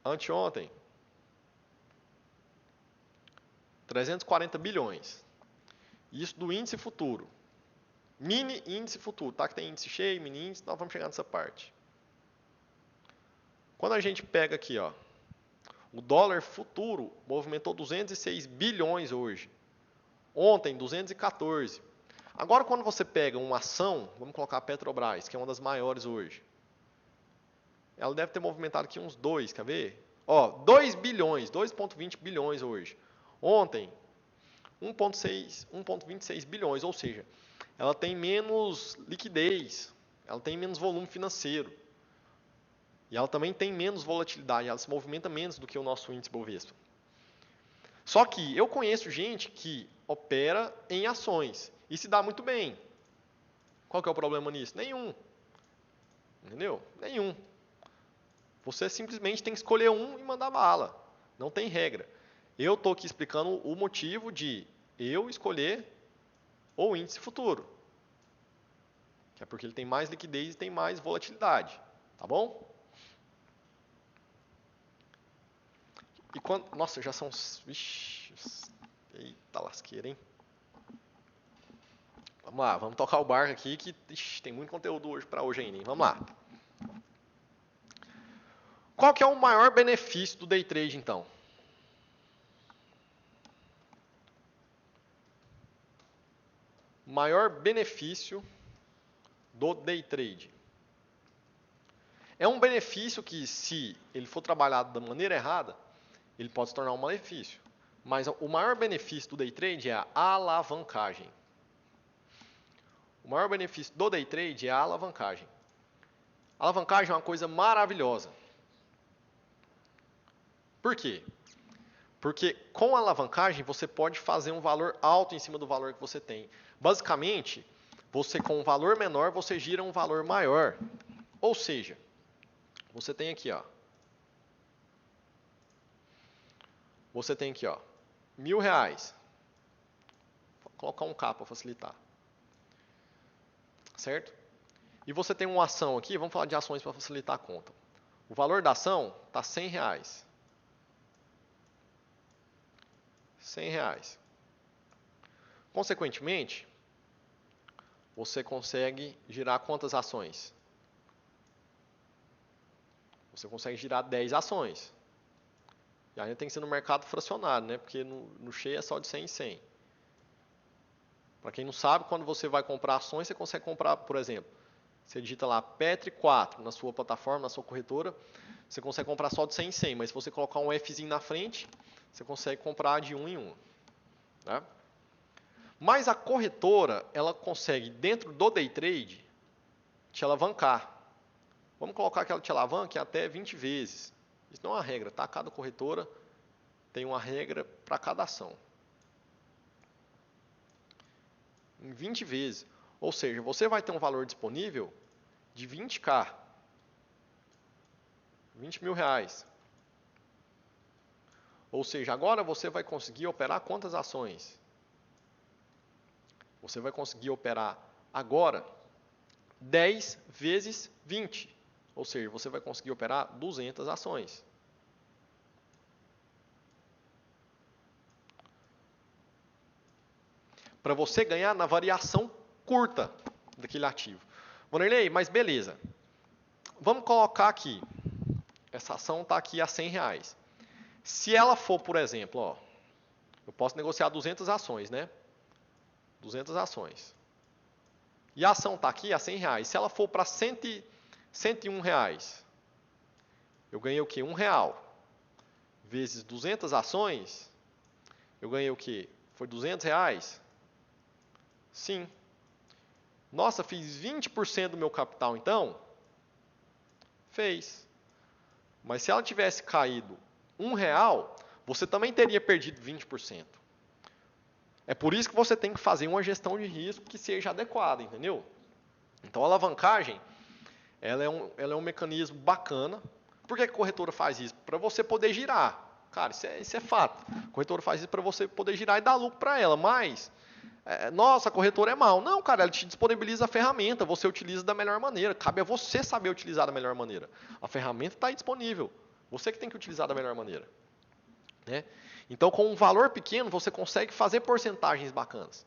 Anteontem, 340 bilhões. Isso do índice futuro. Mini índice futuro, tá? Que tem índice cheio, mini índice, nós vamos chegar nessa parte. Quando a gente pega aqui, ó, O dólar futuro movimentou 206 bilhões hoje. Ontem, 214. Agora, quando você pega uma ação, vamos colocar a Petrobras, que é uma das maiores hoje. Ela deve ter movimentado aqui uns 2, quer ver? Ó, 2 bilhões, 2,20 bilhões hoje. Ontem, 1,26 bilhões, ou seja, ela tem menos liquidez, ela tem menos volume financeiro. E ela também tem menos volatilidade, ela se movimenta menos do que o nosso índice Bovespa. Só que eu conheço gente que opera em ações e se dá muito bem. Qual que é o problema nisso? Nenhum. Entendeu? Nenhum. Você simplesmente tem que escolher um e mandar bala. Não tem regra. Eu estou aqui explicando o motivo de eu escolher o índice futuro. Que é porque ele tem mais liquidez e tem mais volatilidade. Tá bom? E quando... Nossa, já são... Vixe, eita lasqueira, hein? Vamos lá, vamos tocar o barco aqui que tem muito conteúdo hoje para hoje ainda, hein? Vamos lá. Qual que é o maior benefício do day trade, então? Maior benefício do day trade. É um benefício que, se ele for trabalhado da maneira errada, ele pode se tornar um malefício. Mas o maior benefício do day trade é a alavancagem. O maior benefício do day trade é a alavancagem. A alavancagem é uma coisa maravilhosa. Por quê? Porque com a alavancagem você pode fazer um valor alto em cima do valor que você tem. Basicamente, você com um valor menor, você gira um valor maior. Ou seja, você tem aqui, ó. Você tem aqui, ó, R$1.000. Vou colocar um K para facilitar. Certo? E você tem uma ação aqui, vamos falar de ações para facilitar a conta. O valor da ação está R$100. R$100. Consequentemente, você consegue girar quantas ações? Você consegue girar 10 ações. E ainda tem que ser no mercado fracionário, né? Porque no cheio é só de 100 em 100. Para quem não sabe, quando você vai comprar ações, você consegue comprar, por exemplo, você digita lá Petri4 na sua plataforma, na sua corretora, você consegue comprar só de 100 em 100, mas se você colocar um Fzinho na frente, você consegue comprar de 1 em 1. Né? Mas a corretora, ela consegue, dentro do day trade, te alavancar. Vamos colocar que ela te alavanque até 20 vezes. Isso não é uma regra, tá? Cada corretora tem uma regra para cada ação. Em 20 vezes. Ou seja, você vai ter um valor disponível de 20K. R$20.000. Ou seja, agora você vai conseguir operar quantas ações? Você vai conseguir operar agora 10 vezes 20. Ou seja, você vai conseguir operar 200 ações. Para você ganhar na variação curta daquele ativo. Wanderlei, mas beleza. Vamos colocar aqui. Essa ação está aqui a R$100. Se ela for, por exemplo, ó, eu posso negociar 200 ações, né? 200 ações. E a ação está aqui a R$100. Se ela for para R$101, eu ganhei o quê? R$1. Vezes 200 ações, eu ganhei o quê? Foi R$200? Sim. Nossa, fiz 20% do meu capital, então? Fez. Mas se ela tivesse caído R$1, você também teria perdido 20%. É por isso que você tem que fazer uma gestão de risco que seja adequada, entendeu? Então, a alavancagem, ela é um mecanismo bacana. Por que a corretora faz isso? Para você poder girar. Cara, isso é fato. A corretora faz isso para você poder girar e dar lucro para ela. Mas, nossa, a corretora é mal. Não, cara, ela te disponibiliza a ferramenta. Você utiliza da melhor maneira. Cabe a você saber utilizar da melhor maneira. A ferramenta está aí disponível. Você que tem que utilizar da melhor maneira. Né? Então, com um valor pequeno, você consegue fazer porcentagens bacanas.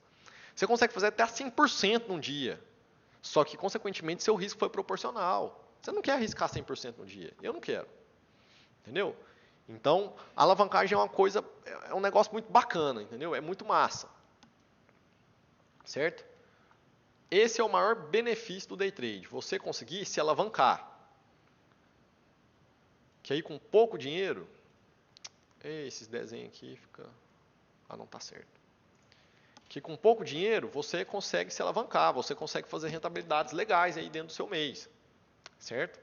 Você consegue fazer até 100% num dia. Só que, consequentemente, seu risco foi proporcional. Você não quer arriscar 100% no dia. Eu não quero. Entendeu? Então, a alavancagem é uma coisa, é um negócio muito bacana, entendeu? É muito massa. Certo? Esse é o maior benefício do day trade, você conseguir se alavancar. Que aí com pouco dinheiro, esses desenhos aqui fica, não tá certo. Que com pouco dinheiro você consegue se alavancar, você consegue fazer rentabilidades legais aí dentro do seu mês. Certo?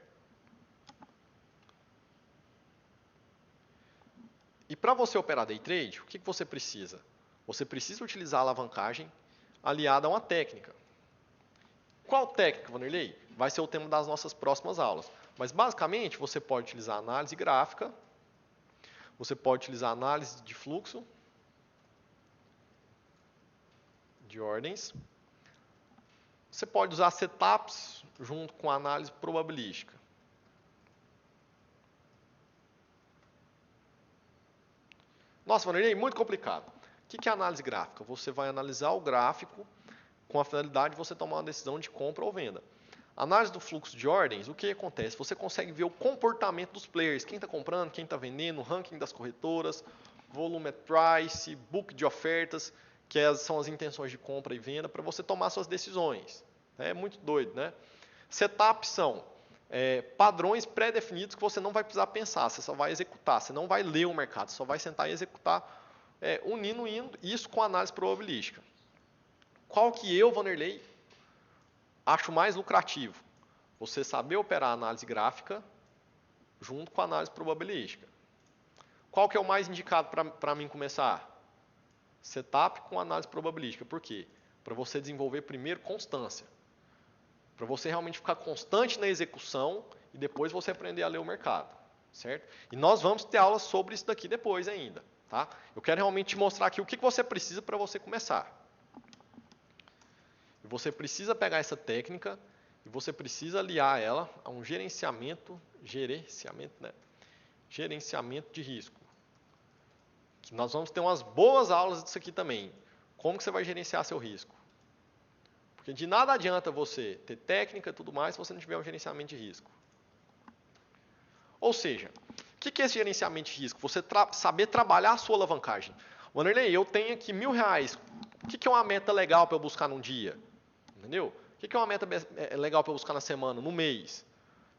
E para você operar day trade, o que você precisa? Você precisa utilizar a alavancagem aliada a uma técnica. Qual técnica, Vanderlei? Vai ser o tema das nossas próximas aulas. Mas basicamente você pode utilizar análise gráfica, você pode utilizar análise de fluxo, de ordens, você pode usar setups junto com análise probabilística. Nossa, Vanderlei, muito complicado. O que é análise gráfica? Você vai analisar o gráfico com a finalidade de você tomar uma decisão de compra ou venda. Análise do fluxo de ordens, o que acontece? Você consegue ver o comportamento dos players, quem está comprando, quem está vendendo, ranking das corretoras, volume at price, book de ofertas, que são as intenções de compra e venda, para você tomar suas decisões. É muito doido, né? Setups são padrões pré-definidos que você não vai precisar pensar, você só vai executar, você não vai ler o mercado, você só vai sentar e executar, unindo isso com análise probabilística. Qual que eu, Vanderlei, acho mais lucrativo? Você saber operar a análise gráfica junto com a análise probabilística. Qual que é o mais indicado para mim começar? Setup com análise probabilística. Por quê? Para você desenvolver primeiro constância. Para você realmente ficar constante na execução e depois você aprender a ler o mercado. Certo? E nós vamos ter aulas sobre isso daqui depois ainda. Tá? Eu quero realmente te mostrar aqui o que você precisa para você começar. E você precisa pegar essa técnica e você precisa aliar ela a um gerenciamento de risco. Que nós vamos ter umas boas aulas disso aqui também. Como que você vai gerenciar seu risco? Porque de nada adianta você ter técnica e tudo mais se você não tiver um gerenciamento de risco. Ou seja, o que é esse gerenciamento de risco? Você saber trabalhar a sua alavancagem. Wanderlei, eu tenho aqui R$1.000. O que é uma meta legal para eu buscar num dia? Entendeu? O que é uma meta legal para eu buscar na semana, no mês?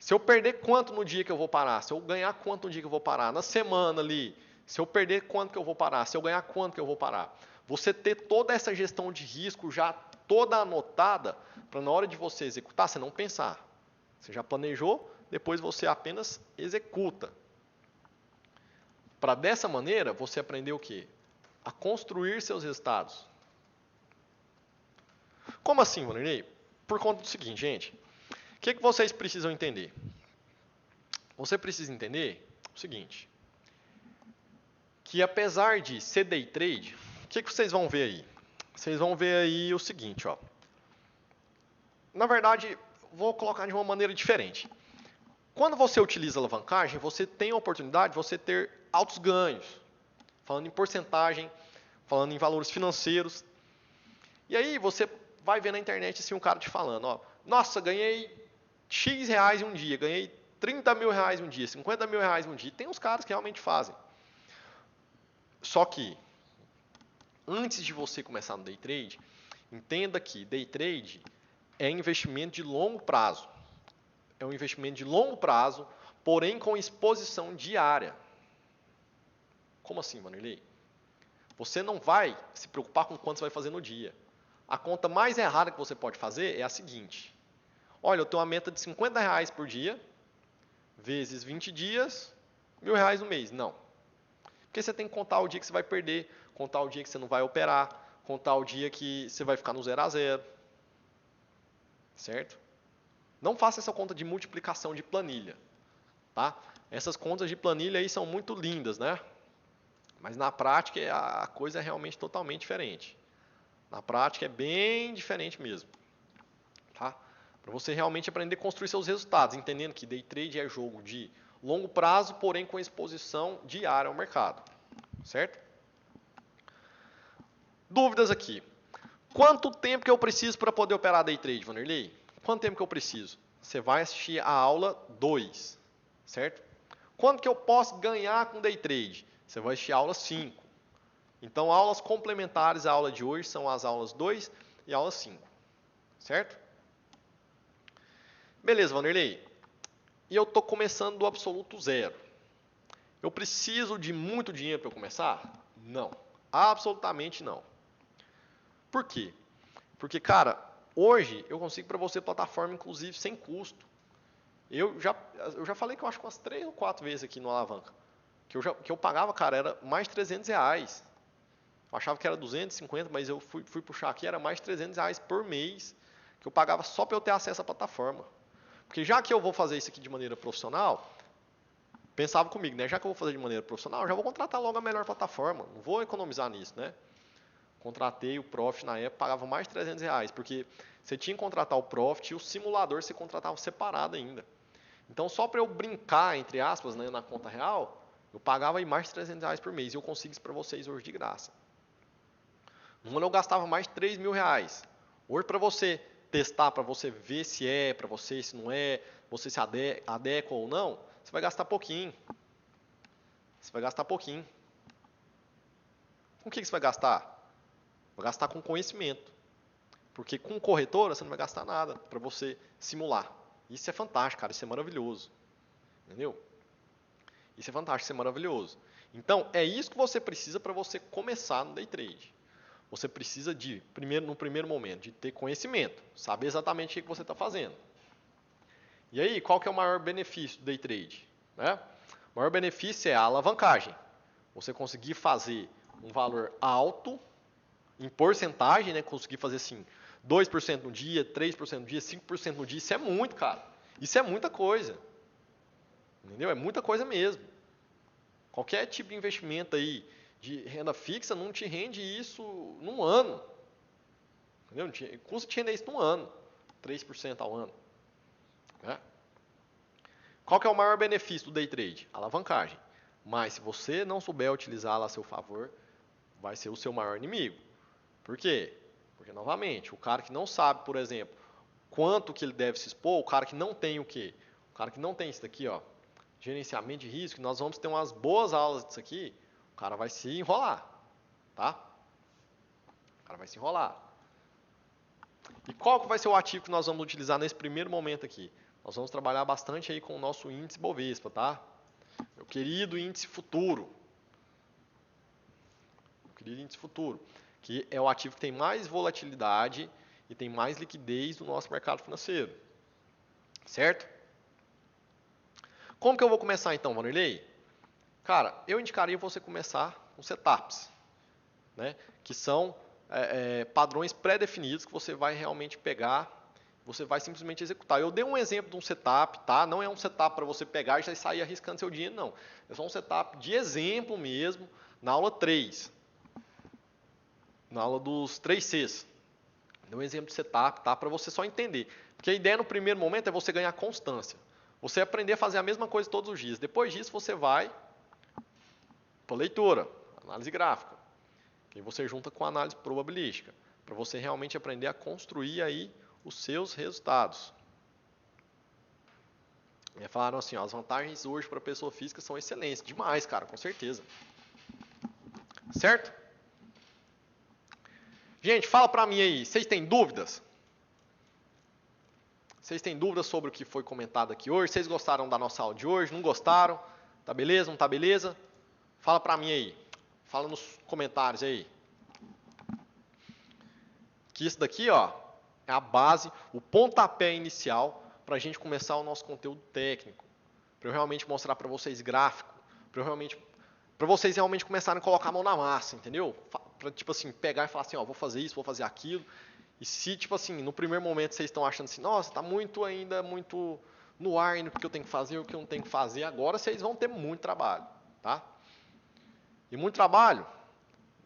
Se eu perder quanto no dia que eu vou parar? Se eu ganhar quanto no dia que eu vou parar? Na semana ali, se eu perder quanto que eu vou parar? Se eu ganhar quanto que eu vou parar? Você ter toda essa gestão de risco já toda anotada, para na hora de você executar, você não pensar. Você já planejou, depois você apenas executa. Para dessa maneira, você aprender o quê? A construir seus resultados. Como assim, Wanderlei? Por conta do seguinte, gente. O que vocês precisam entender? Você precisa entender o seguinte. Que apesar de ser day trade, o que vocês vão ver aí? Vocês vão ver aí o seguinte, ó. Na verdade, vou colocar de uma maneira diferente. Quando você utiliza alavancagem, você tem a oportunidade de você ter altos ganhos. Falando em porcentagem, falando em valores financeiros. E aí você vai ver na internet assim, um cara te falando, ó, nossa, ganhei X reais em um dia, ganhei 30 mil reais em um dia, 50 mil reais em um dia. Tem uns caras que realmente fazem. Só que, antes de você começar no day trade, entenda que day trade é investimento de longo prazo. É um investimento de longo prazo, porém com exposição diária. Como assim, Vanderlei? Você não vai se preocupar com quanto você vai fazer no dia. A conta mais errada que você pode fazer é a seguinte. Olha, eu tenho uma meta de 50 reais por dia, vezes 20 dias, R$1.000 no mês. Não. Porque você tem que contar o dia que você vai perder, contar o dia que você não vai operar, contar o dia que você vai ficar no 0 a 0. Certo? Não faça essa conta de multiplicação de planilha. Tá? Essas contas de planilha aí são muito lindas, né? Mas na prática a coisa é realmente totalmente diferente. Na prática é bem diferente mesmo. Tá? Para você realmente aprender a construir seus resultados, entendendo que day trade é jogo de longo prazo, porém com exposição diária ao mercado. Certo? Dúvidas aqui. Quanto tempo que eu preciso para poder operar day trade, Vanderlei? Quanto tempo que eu preciso? Você vai assistir a aula 2, certo? Quanto que eu posso ganhar com day trade? Você vai assistir a aula 5. Então, aulas complementares à aula de hoje são as aulas 2 e a aula 5. Certo? Beleza, Vanderlei. E eu estou começando do absoluto zero. Eu preciso de muito dinheiro para começar? Não. Absolutamente não. Por quê? Porque, cara, hoje eu consigo para você plataforma, inclusive, sem custo. Eu já falei que eu acho que umas 3 ou 4 vezes aqui no Alavanca. Que eu pagava, cara, era mais de R$300. Eu achava que era 250, mas eu fui puxar aqui, era mais de R$300 por mês que eu pagava só para eu ter acesso à plataforma. Porque já que eu vou fazer isso aqui de maneira profissional, pensava comigo, né? Já que eu vou fazer de maneira profissional, eu já vou contratar logo a melhor plataforma. Não vou economizar nisso, né? Contratei o Profit na época, pagava mais de R$300, porque você tinha que contratar o Profit e o simulador você contratava separado ainda. Então, só para eu brincar, entre aspas, né, na conta real, eu pagava aí mais de R$300 por mês. E eu consigo isso para vocês hoje de graça. No ano eu gastava mais de R$3.000. Hoje, para você testar, para você ver se é, para você se não é, você se adequa ou não, você vai gastar pouquinho. Você vai gastar pouquinho. Com o que você vai gastar? Vai gastar com conhecimento. Porque com corretora você não vai gastar nada para você simular. Isso é fantástico, cara. Isso é maravilhoso. Entendeu? Isso é fantástico, isso é maravilhoso. Então, é isso que você precisa para você começar no day trade. Você precisa no primeiro momento, de ter conhecimento. Saber exatamente o que você está fazendo. E aí, qual que é o maior benefício do day trade? Né? O maior benefício é a alavancagem. Você conseguir fazer um valor alto, em porcentagem, né? Conseguir fazer assim, 2% no dia, 3% no dia, 5% no dia. Isso é muito, cara. Isso é muita coisa. Entendeu? É muita coisa mesmo. Qualquer tipo de investimento aí de renda fixa não te rende isso num ano. Entendeu? Custa te render isso num ano. 3% ao ano. Né? Qual que é o maior benefício do day trade? Alavancagem. Mas se você não souber utilizá-la a seu favor, vai ser o seu maior inimigo. Por quê? Porque, novamente, o cara que não sabe, por exemplo, quanto que ele deve se expor, o cara que não tem o quê? O cara que não tem isso daqui, ó, gerenciamento de risco, nós vamos ter umas boas aulas disso aqui, o cara vai se enrolar, tá? O cara vai se enrolar. E qual que vai ser o ativo que nós vamos utilizar nesse primeiro momento aqui? Nós vamos trabalhar bastante aí com o nosso índice Bovespa, tá? Meu querido índice futuro. Meu querido índice futuro. Que é o ativo que tem mais volatilidade e tem mais liquidez no nosso mercado financeiro. Certo? Como que eu vou começar então, Vanderlei? Cara, eu indicaria você começar com setups, né? Que são padrões pré-definidos que você vai realmente pegar, você vai simplesmente executar. Eu dei um exemplo de um setup, tá? Não é um setup para você pegar e já sair arriscando seu dinheiro, não. É só um setup de exemplo mesmo, na aula 3. Na aula dos 3 Cs. Dei um exemplo de setup, tá? Para você só entender. Porque a ideia no primeiro momento é você ganhar constância. Você aprender a fazer a mesma coisa todos os dias. Depois disso, você vai para leitura, análise gráfica. Que você junta com a análise probabilística. Para você realmente aprender a construir aí os seus resultados. E falaram assim, ó, as vantagens hoje para a pessoa física são excelentes. Demais, cara, com certeza. Certo? Gente, fala para mim aí, vocês têm dúvidas? Vocês têm dúvidas sobre o que foi comentado aqui hoje? Vocês gostaram da nossa aula de hoje? Não gostaram? Tá beleza? Não tá beleza? Fala pra mim aí. Fala nos comentários aí. Que isso daqui, ó, é a base, o pontapé inicial pra gente começar o nosso conteúdo técnico. Pra eu realmente mostrar pra vocês gráfico. Pra vocês realmente começarem a colocar a mão na massa, entendeu? Pra, tipo assim, pegar e falar assim, ó, vou fazer isso, vou fazer aquilo. E se, tipo assim, no primeiro momento vocês estão achando assim, nossa, tá muito no ar ainda o que eu tenho que fazer, o que eu não tenho que fazer, agora vocês vão ter muito trabalho, tá? E muito trabalho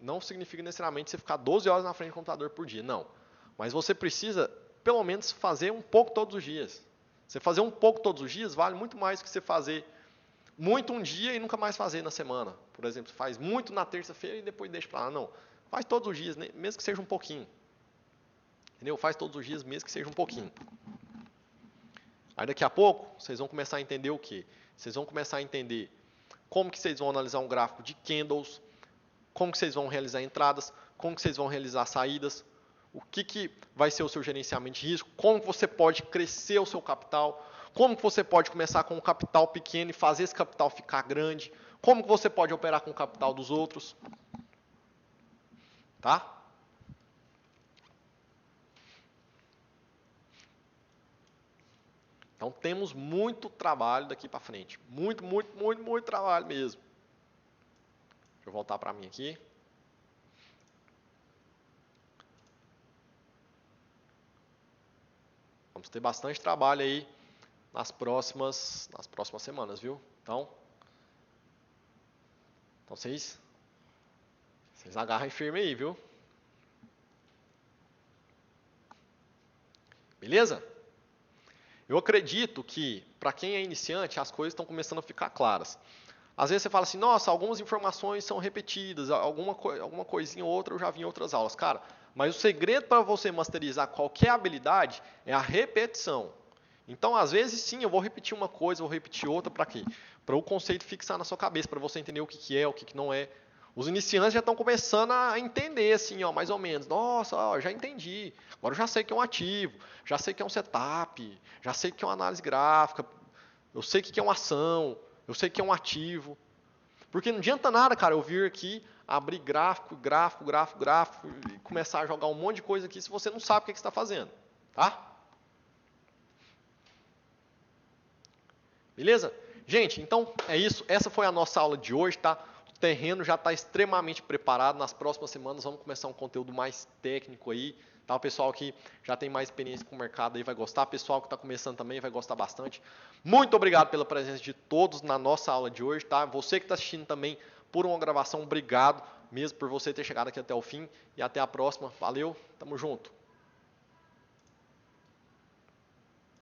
não significa necessariamente você ficar 12 horas na frente do computador por dia, não. Mas você precisa, pelo menos, fazer um pouco todos os dias. Você fazer um pouco todos os dias vale muito mais do que você fazer muito um dia e nunca mais fazer na semana. Por exemplo, você faz muito na terça-feira e depois deixa pra lá. Não, faz todos os dias, mesmo que seja um pouquinho. Entendeu? Faz todos os dias, mesmo que seja um pouquinho. Aí daqui a pouco, vocês vão começar a entender o quê? Vocês vão começar a entender como que vocês vão analisar um gráfico de candles, como que vocês vão realizar entradas, como que vocês vão realizar saídas, o que vai ser o seu gerenciamento de risco, como que você pode crescer o seu capital, como que você pode começar com um capital pequeno e fazer esse capital ficar grande, como que você pode operar com o capital dos outros. Tá? Então temos muito trabalho daqui para frente. Muito trabalho mesmo. Deixa eu voltar para mim aqui. Vamos ter bastante trabalho aí nas próximas semanas, viu? Então vocês agarrem firme aí, viu? Beleza? Eu acredito que, para quem é iniciante, as coisas estão começando a ficar claras. Às vezes você fala assim, nossa, algumas informações são repetidas, alguma coisinha ou outra eu já vi em outras aulas. Cara, mas o segredo para você masterizar qualquer habilidade é a repetição. Então, às vezes, sim, eu vou repetir uma coisa, vou repetir outra, para quê? Para o conceito fixar na sua cabeça, para você entender o que é, o que não é. Os iniciantes já estão começando a entender, assim, ó, mais ou menos. Nossa, ó, já entendi. Agora eu já sei que é um ativo, já sei que é um setup, já sei que é uma análise gráfica, eu sei que é uma ação, eu sei que é um ativo. Porque não adianta nada, cara, eu vir aqui, abrir gráfico, e começar a jogar um monte de coisa aqui se você não sabe o que você está fazendo. Tá? Beleza? Gente, então é isso. Essa foi a nossa aula de hoje, tá? O terreno já está extremamente preparado. Nas próximas semanas vamos começar um conteúdo mais técnico aí. Tá? O pessoal que já tem mais experiência com o mercado aí vai gostar. O pessoal que está começando também vai gostar bastante. Muito obrigado pela presença de todos na nossa aula de hoje, tá? Você que está assistindo também por uma gravação, obrigado mesmo por você ter chegado aqui até o fim. E até a próxima. Valeu, tamo junto.